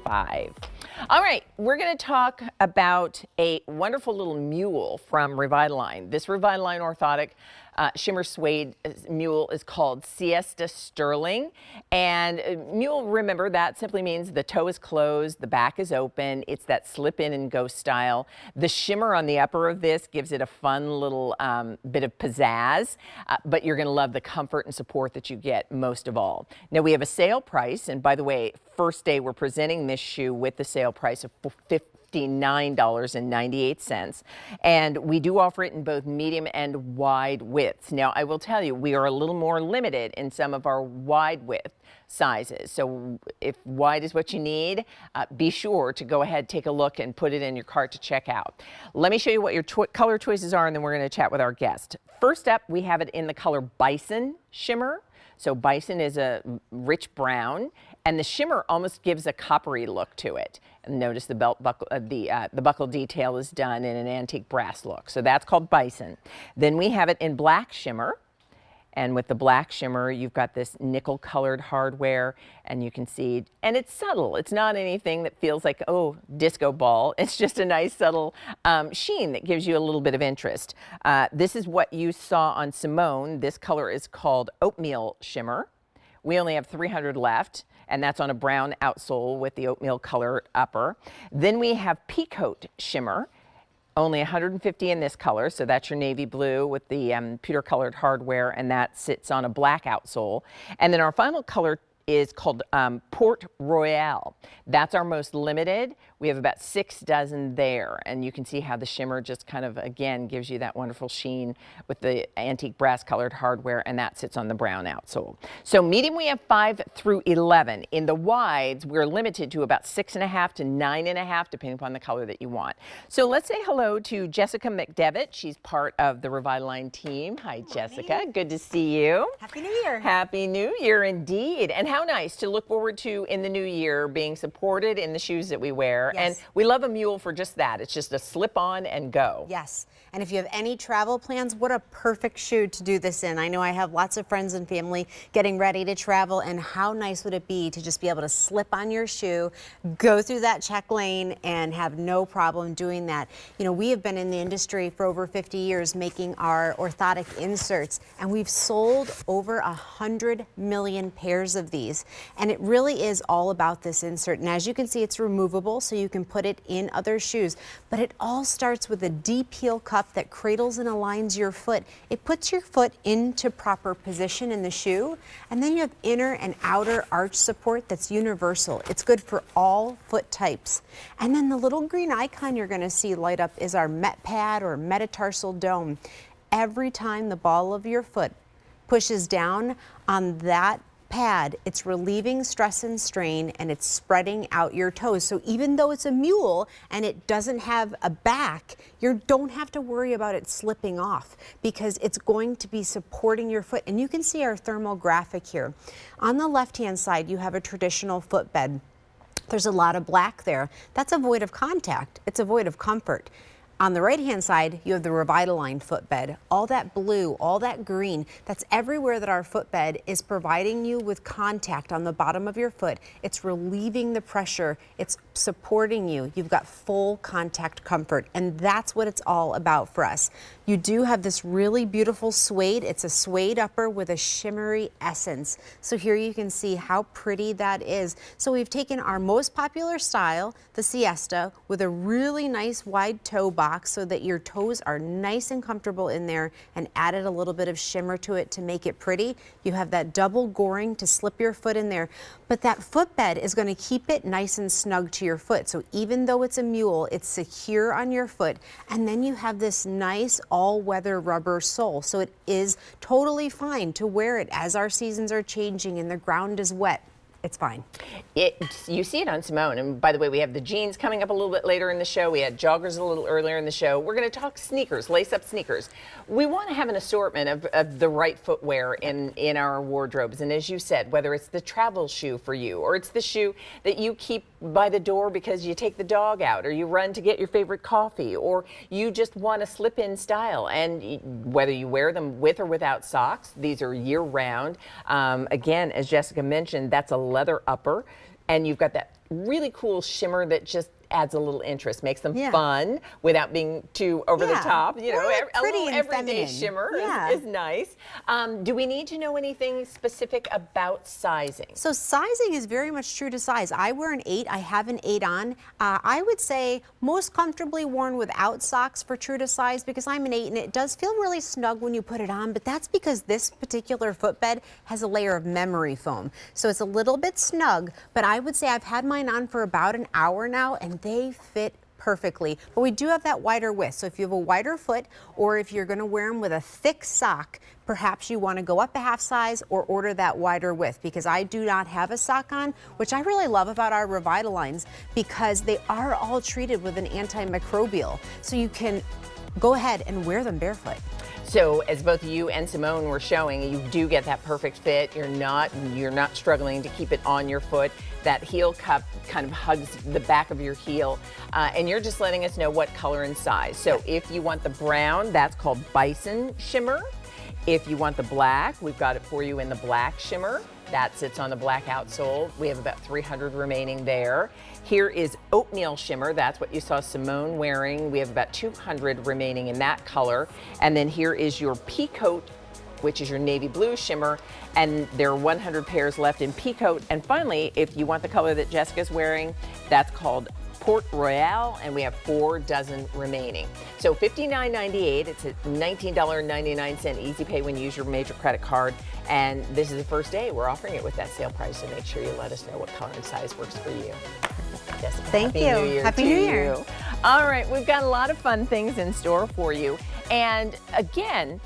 $1,005. All right, we're going to talk about a wonderful little mule from Revitalign. This Revitalign Orthotic Shimmer Suede mule is called Siesta Sterling. And mule, remember, that simply means the toe is closed, the back is open. It's that slip in and go style. The shimmer on the upper of this gives it a fun little bit of pizzazz, but you're going to love the comfort and support that you get most of all. Now, we have a sale price, and by the way, first day we're presenting this shoe with the sale price of $59.98, and we do offer it in both medium and wide widths. Now, I will tell you, we are a little more limited in some of our wide width sizes. So if wide is what you need, be sure to go ahead, take a look, and put it in your cart to check out. Let me show you what your color choices are, and then we're going to chat with our guest. First up, we have it in the color Bison Shimmer. So Bison is a rich brown, and the shimmer almost gives a coppery look to it. And notice the belt buckle, the buckle detail is done in an antique brass look. So that's called Bison. Then we have it in Black Shimmer. And with the Black Shimmer, you've got this nickel colored hardware, and you can see, and it's subtle. It's not anything that feels like, oh, disco ball. It's just a nice subtle sheen that gives you a little bit of interest. This is what you saw on Simone. This color is called Oatmeal Shimmer. We only have 300 left, and that's on a brown outsole with the oatmeal color upper. Then we have Peacoat Shimmer. Only 150 in this color, so that's your navy blue with the pewter colored hardware, and that sits on a black outsole. And then our final color is called Port Royal. That's our most limited. We have about 6 dozen there, and you can see how the shimmer just kind of, again, gives you that wonderful sheen with the antique brass colored hardware, and that sits on the brown outsole. So medium, we have 5 through 11. In the wides, we're limited to about 6.5 to 9.5, depending upon the color that you want. So let's say hello to Jessica McDevitt. She's part of the Revitalign team. Hi, Jessica. Good to see you. Happy New Year. Happy New Year indeed. And how nice to look forward to in the new year, being supported in the shoes that we wear. Yes. And we love a mule for just that. It's just a slip on and go. Yes. And if you have any travel plans, what a perfect shoe to do this in. I know I have lots of friends and family getting ready to travel, and how nice would it be to just be able to slip on your shoe, go through that check lane, and have no problem doing that. You know, we have been in the industry for over 50 years making our orthotic inserts, and we've sold over 100 million pairs of these. And it really is all about this insert. And as you can see, it's removable, so you can put it in other shoes. But it all starts with a deep heel cup that cradles and aligns your foot. It puts your foot into proper position in the shoe, and then you have inner and outer arch support that's universal. It's good for all foot types. And then the little green icon you're going to see light up is our Met Pad or metatarsal dome. Every time the ball of your foot pushes down on that pad, it's relieving stress and strain, and it's spreading out your toes. So even though it's a mule and it doesn't have a back, you don't have to worry about it slipping off, because it's going to be supporting your foot. And you can see our thermal graphic here. On the left-hand side, you have a traditional footbed. There's a lot of black there. That's a void of contact. It's a void of comfort. On the right-hand side, you have the Revitalign footbed. All that blue, all that green, that's everywhere that our footbed is providing you with contact on the bottom of your foot. It's relieving the pressure. It's supporting you. You've got full contact comfort, and that's what it's all about for us. You do have this really beautiful suede. It's a suede upper with a shimmery essence. So here you can see how pretty that is. So we've taken our most popular style, the Siesta, with a really nice wide toe box, so that your toes are nice and comfortable in there, and added a little bit of shimmer to it to make it pretty. You have that double goring to slip your foot in there, but that footbed is going to keep it nice and snug to your foot. So even though it's a mule, it's secure on your foot. And then you have this nice all-weather rubber sole, so it is totally fine to wear it as our seasons are changing and the ground is wet. It's fine. You see it on Simone. And by the way, we have the jeans coming up a little bit later in the show. We had joggers a little earlier in the show. We're going to talk sneakers, lace-up sneakers. We want to have an assortment of the right footwear in our wardrobes. And as you said, whether it's the travel shoe for you, or it's the shoe that you keep by the door because you take the dog out, or you run to get your favorite coffee, or you just want a slip-in style. And whether you wear them with or without socks, these are year-round. Again, as Jessica mentioned, that's a leather upper. and you've got that really cool shimmer that just adds a little interest, makes them Yeah. fun without being too over the Yeah. top. You know, Or a pretty little and everyday feminine. shimmer Yeah. is nice. Do we need to know anything specific about sizing? So sizing is very much true to size. I wear an 8. I have an 8 on. I would say most comfortably worn without socks for true to size because I'm an 8 and it does feel really snug when you put it on, but that's because this particular footbed has a layer of memory foam. So it's a little bit snug, but I would say I've had mine on for about an hour now and they fit perfectly, but we do have that wider width. So if you have a wider foot or if you're going to wear them with a thick sock, perhaps you want to go up a half size or order that wider width because I do not have a sock on, which I really love about our Revitaligns because they are all treated with an antimicrobial. So you can go ahead and wear them barefoot. So as both you and Simone were showing, you do get that perfect fit. You're not struggling to keep it on your foot. That heel cup kind of hugs the back of your heel, and you're just letting us know what color and size. So if you want the brown, that's called Bison Shimmer. If you want the black, we've got it for you in the black shimmer. That sits on the black outsole. We have about 300 remaining there. Here is Oatmeal Shimmer. That's what you saw Simone wearing. We have about 200 remaining in that color. And then here is your Peacoat, which is your navy blue shimmer. And there are 100 pairs left in Peacoat. And finally, if you want the color that Jessica's wearing, that's called Port Royale, and we have 4 dozen remaining. So $59.98, it's a $19.99 easy pay when you use your major credit card. And this is the first day we're offering it with that sale price, so make sure you let us know what color and size works for you. Jessica, Thank Happy you. New Year Happy to New Year. you. All right, we've got a lot of fun things in store for you. And again,